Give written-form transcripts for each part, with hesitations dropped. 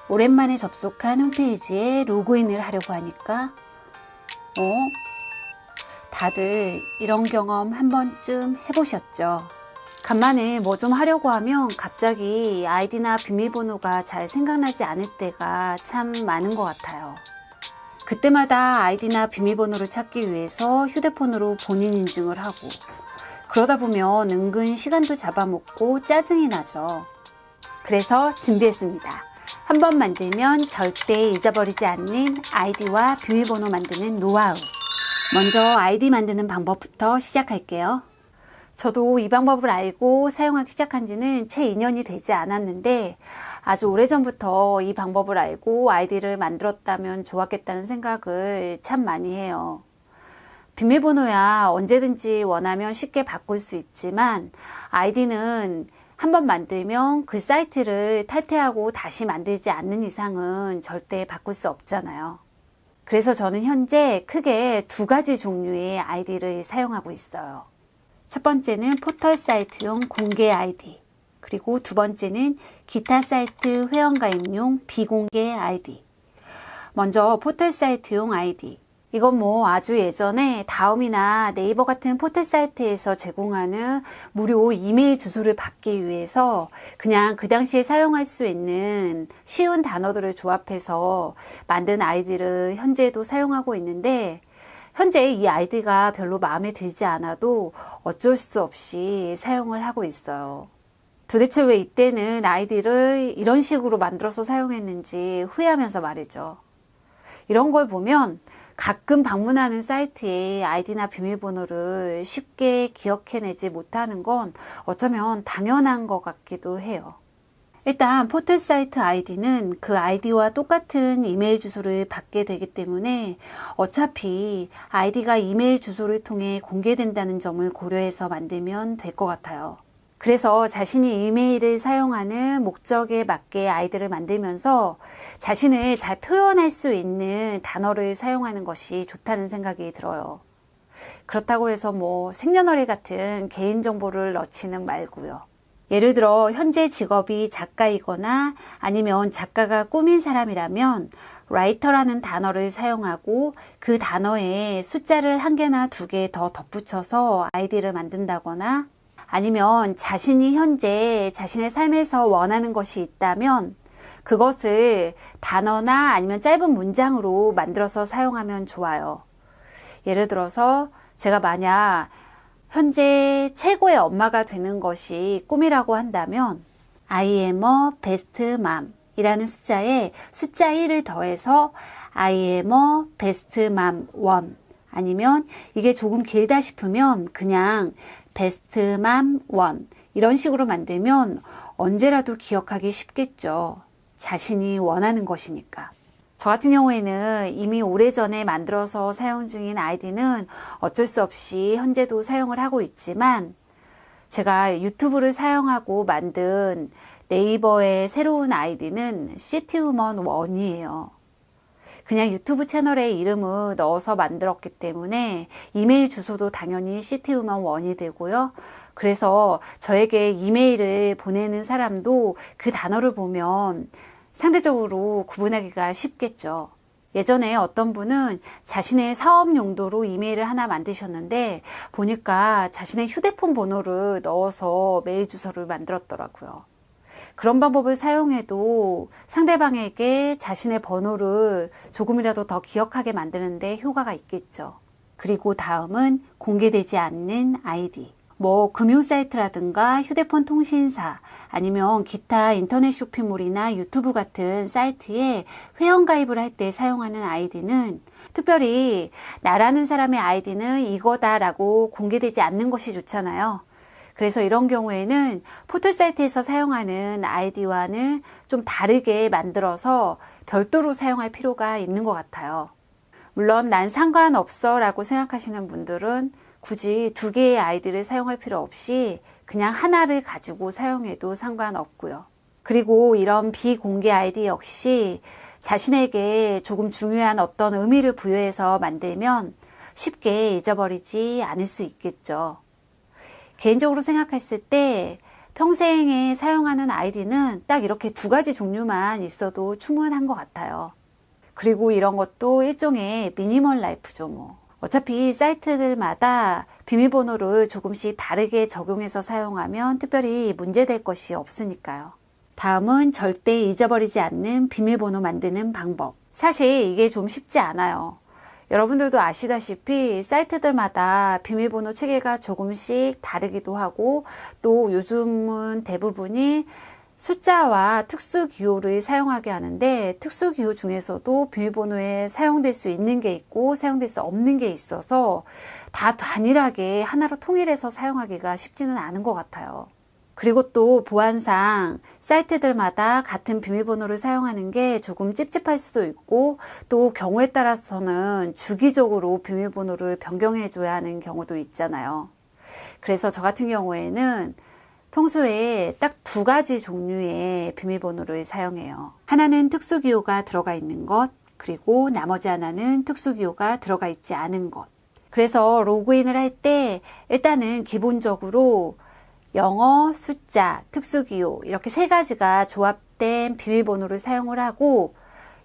오랜만에 접속한 홈페이지에 로그인을 하려고 하니까 다들 이런 경험 한 번쯤 해보셨죠? 간만에 뭐 좀 하려고 하면 갑자기 아이디나 비밀번호가 잘 생각나지 않을 때가 참 많은 것 같아요. 그때마다 아이디나 비밀번호를 찾기 위해서 휴대폰으로 본인 인증을 하고, 그러다 보면 은근 시간도 잡아먹고 짜증이 나죠. 그래서 준비했습니다. 한번 만들면 절대 잊어버리지 않는 아이디와 비밀번호 만드는 노하우. 먼저 아이디 만드는 방법부터 시작할게요. 저도 이 방법을 알고 사용하기 시작한 지는 채 2년이 되지 않았는데, 아주 오래전부터 이 방법을 알고 아이디를 만들었다면 좋았겠다는 생각을 참 많이 해요. 비밀번호야 언제든지 원하면 쉽게 바꿀 수 있지만, 아이디는 한번 만들면 그 사이트를 탈퇴하고 다시 만들지 않는 이상은 절대 바꿀 수 없잖아요. 그래서 저는 현재 크게 2가지 종류의 아이디를 사용하고 있어요. 첫 번째는 포털 사이트용 공개 아이디, 그리고 두 번째는 기타 사이트 회원가입용 비공개 아이디. 먼저 포털 사이트용 아이디. 이건 뭐 아주 예전에 다음이나 네이버 같은 포털 사이트에서 제공하는 무료 이메일 주소를 받기 위해서 그냥 그 당시에 사용할 수 있는 쉬운 단어들을 조합해서 만든 아이디를 현재도 사용하고 있는데, 현재 이 아이디가 별로 마음에 들지 않아도 어쩔 수 없이 사용을 하고 있어요. 도대체 왜 이때는 아이디를 이런 식으로 만들어서 사용했는지 후회하면서 말이죠. 이런 걸 보면 가끔 방문하는 사이트의 아이디나 비밀번호를 쉽게 기억해내지 못하는 건 어쩌면 당연한 것 같기도 해요. 일단 포털 사이트 아이디는 그 아이디와 똑같은 이메일 주소를 받게 되기 때문에 어차피 아이디가 이메일 주소를 통해 공개된다는 점을 고려해서 만들면 될 것 같아요. 그래서 자신이 이메일을 사용하는 목적에 맞게 아이디를 만들면서 자신을 잘 표현할 수 있는 단어를 사용하는 것이 좋다는 생각이 들어요. 그렇다고 해서 뭐 생년월일 같은 개인정보를 넣지는 말고요. 예를 들어 현재 직업이 작가이거나 아니면 작가가 꾸민 사람이라면 라이터라는 단어를 사용하고 그 단어에 숫자를 1개나 2개 더 덧붙여서 아이디를 만든다거나, 아니면 자신이 현재 자신의 삶에서 원하는 것이 있다면 그것을 단어나 아니면 짧은 문장으로 만들어서 사용하면 좋아요. 예를 들어서 제가 만약 현재 최고의 엄마가 되는 것이 꿈이라고 한다면 I am a best mom 이라는 숫자에 숫자 1을 더해서 I am a best mom 1, 아니면 이게 조금 길다 싶으면 그냥 best mom 1 이런 식으로 만들면 언제라도 기억하기 쉽겠죠. 자신이 원하는 것이니까. 저 같은 경우에는 이미 오래전에 만들어서 사용 중인 아이디는 어쩔 수 없이 현재도 사용을 하고 있지만, 제가 유튜브를 사용하고 만든 네이버의 새로운 아이디는 시티우먼 1이에요. 그냥 유튜브 채널에 이름을 넣어서 만들었기 때문에 이메일 주소도 당연히 시티우먼 1이 되고요. 그래서 저에게 이메일을 보내는 사람도 그 단어를 보면 상대적으로 구분하기가 쉽겠죠. 예전에 어떤 분은 자신의 사업 용도로 이메일을 하나 만드셨는데 보니까 자신의 휴대폰 번호를 넣어서 메일 주소를 만들었더라고요. 그런 방법을 사용해도 상대방에게 자신의 번호를 조금이라도 더 기억하게 만드는데 효과가 있겠죠. 그리고 다음은 공개되지 않는 아이디. 뭐 금융사이트라든가 휴대폰 통신사, 아니면 기타 인터넷 쇼핑몰이나 유튜브 같은 사이트에 회원가입을 할 때 사용하는 아이디는 특별히 나라는 사람의 아이디는 이거다라고 공개되지 않는 것이 좋잖아요. 그래서 이런 경우에는 포털 사이트에서 사용하는 아이디와는 좀 다르게 만들어서 별도로 사용할 필요가 있는 것 같아요. 물론 난 상관없어 라고 생각하시는 분들은 굳이 2개의 아이디를 사용할 필요 없이 그냥 하나를 가지고 사용해도 상관없고요. 그리고 이런 비공개 아이디 역시 자신에게 조금 중요한 어떤 의미를 부여해서 만들면 쉽게 잊어버리지 않을 수 있겠죠. 개인적으로 생각했을 때 평생에 사용하는 아이디는 딱 이렇게 2가지 종류만 있어도 충분한 것 같아요. 그리고 이런 것도 일종의 미니멀 라이프죠 뭐. 어차피 사이트들마다 비밀번호를 조금씩 다르게 적용해서 사용하면 특별히 문제될 것이 없으니까요. 다음은 절대 잊어버리지 않는 비밀번호 만드는 방법. 사실 이게 좀 쉽지 않아요. 여러분들도 아시다시피 사이트들마다 비밀번호 체계가 조금씩 다르기도 하고, 또 요즘은 대부분이 숫자와 특수 기호를 사용하게 하는데, 특수 기호 중에서도 비밀번호에 사용될 수 있는 게 있고 사용될 수 없는 게 있어서 다 단일하게 하나로 통일해서 사용하기가 쉽지는 않은 것 같아요. 그리고 또 보안상 사이트들마다 같은 비밀번호를 사용하는 게 조금 찝찝할 수도 있고, 또 경우에 따라서는 주기적으로 비밀번호를 변경해 줘야 하는 경우도 있잖아요. 그래서 저 같은 경우에는 평소에 딱 2가지 종류의 비밀번호를 사용해요. 하나는 특수기호가 들어가 있는 것, 그리고 나머지 하나는 특수기호가 들어가 있지 않은 것. 그래서 로그인을 할 때 일단은 기본적으로 영어, 숫자, 특수기호 이렇게 3가지가 조합된 비밀번호를 사용을 하고,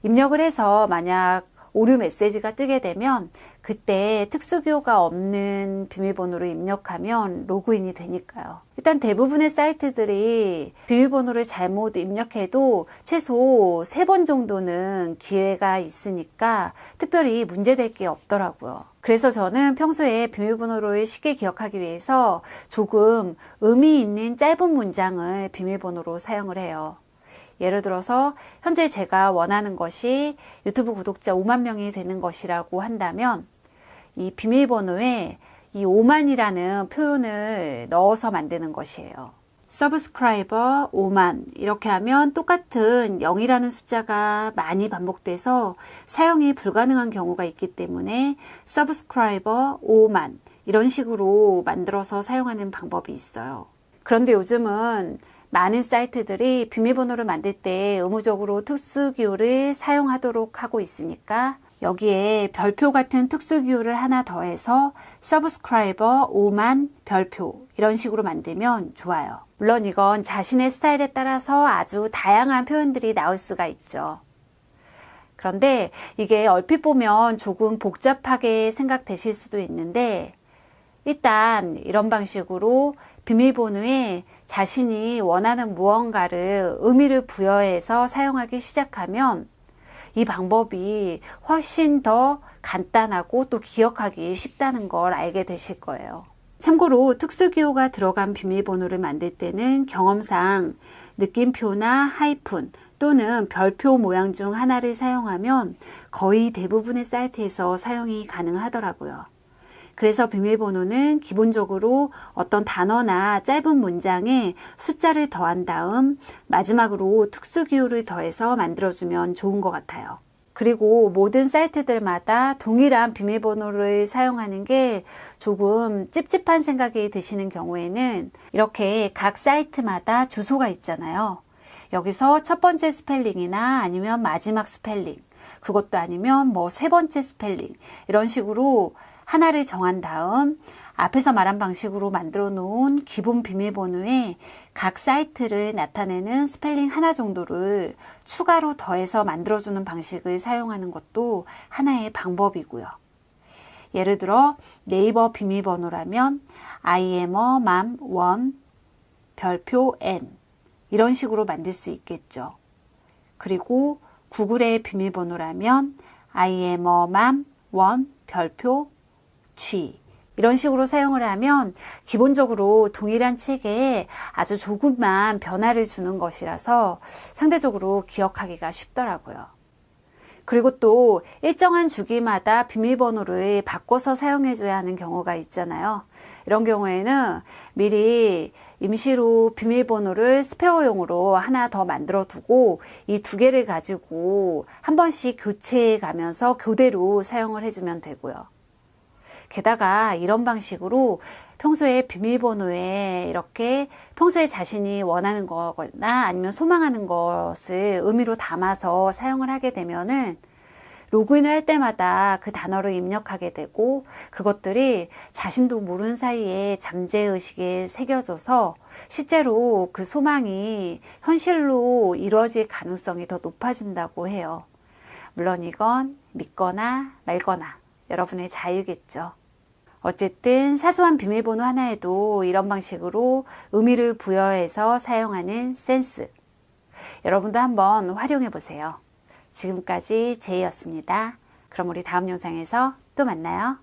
입력을 해서 만약 오류 메시지가 뜨게 되면 그때 특수기호가 없는 비밀번호를 입력하면 로그인이 되니까요. 일단 대부분의 사이트들이 비밀번호를 잘못 입력해도 최소 3번 정도는 기회가 있으니까 특별히 문제될 게 없더라고요. 그래서 저는 평소에 비밀번호를 쉽게 기억하기 위해서 조금 의미 있는 짧은 문장을 비밀번호로 사용을 해요. 예를 들어서 현재 제가 원하는 것이 유튜브 구독자 5만 명이 되는 것이라고 한다면, 이 비밀번호에 이 5만이라는 표현을 넣어서 만드는 것이에요. 서브스크라이버 5만 이렇게 하면 똑같은 0이라는 숫자가 많이 반복돼서 사용이 불가능한 경우가 있기 때문에 서브스크라이버 5만 이런 식으로 만들어서 사용하는 방법이 있어요. 그런데 요즘은 많은 사이트들이 비밀번호를 만들 때 의무적으로 특수기호를 사용하도록 하고 있으니까 여기에 별표 같은 특수기호를 하나 더해서 서브스크라이버 5만 별표 이런 식으로 만들면 좋아요. 물론 이건 자신의 스타일에 따라서 아주 다양한 표현들이 나올 수가 있죠. 그런데 이게 얼핏 보면 조금 복잡하게 생각되실 수도 있는데, 일단 이런 방식으로 비밀번호에 자신이 원하는 무언가를 의미를 부여해서 사용하기 시작하면 이 방법이 훨씬 더 간단하고 또 기억하기 쉽다는 걸 알게 되실 거예요. 참고로 특수기호가 들어간 비밀번호를 만들 때는 경험상 느낌표나 하이픈 또는 별표 모양 중 하나를 사용하면 거의 대부분의 사이트에서 사용이 가능하더라고요. 그래서 비밀번호는 기본적으로 어떤 단어나 짧은 문장에 숫자를 더한 다음 마지막으로 특수기호를 더해서 만들어주면 좋은 것 같아요. 그리고 모든 사이트들마다 동일한 비밀번호를 사용하는 게 조금 찝찝한 생각이 드시는 경우에는 이렇게 각 사이트마다 주소가 있잖아요. 여기서 첫 번째 스펠링이나 아니면 마지막 스펠링, 그것도 아니면 뭐 3번째 스펠링 이런 식으로 하나를 정한 다음 앞에서 말한 방식으로 만들어 놓은 기본 비밀번호에 각 사이트를 나타내는 스펠링 하나 정도를 추가로 더해서 만들어주는 방식을 사용하는 것도 하나의 방법이고요. 예를 들어 네이버 비밀번호라면 I am a mom 1 별표 n 이런 식으로 만들 수 있겠죠. 그리고 구글의 비밀번호라면 I am a mom 1 별표 G 이런 식으로 사용을 하면 기본적으로 동일한 체계에 아주 조금만 변화를 주는 것이라서 상대적으로 기억하기가 쉽더라고요. 그리고 또 일정한 주기마다 비밀번호를 바꿔서 사용해줘야 하는 경우가 있잖아요. 이런 경우에는 미리 임시로 비밀번호를 스페어용으로 하나 더 만들어 두고 이 2개를 가지고 한 번씩 교체해 가면서 교대로 사용을 해주면 되고요. 게다가 이런 방식으로 평소에 비밀번호에 이렇게 평소에 자신이 원하는 거나 아니면 소망하는 것을 의미로 담아서 사용을 하게 되면은 로그인을 할 때마다 그 단어를 입력하게 되고 그것들이 자신도 모르는 사이에 잠재의식에 새겨져서 실제로 그 소망이 현실로 이루어질 가능성이 더 높아진다고 해요. 물론 이건 믿거나 말거나 여러분의 자유겠죠. 어쨌든 사소한 비밀번호 하나에도 이런 방식으로 의미를 부여해서 사용하는 센스. 여러분도 한번 활용해 보세요. 지금까지 제이였습니다. 그럼 우리 다음 영상에서 또 만나요.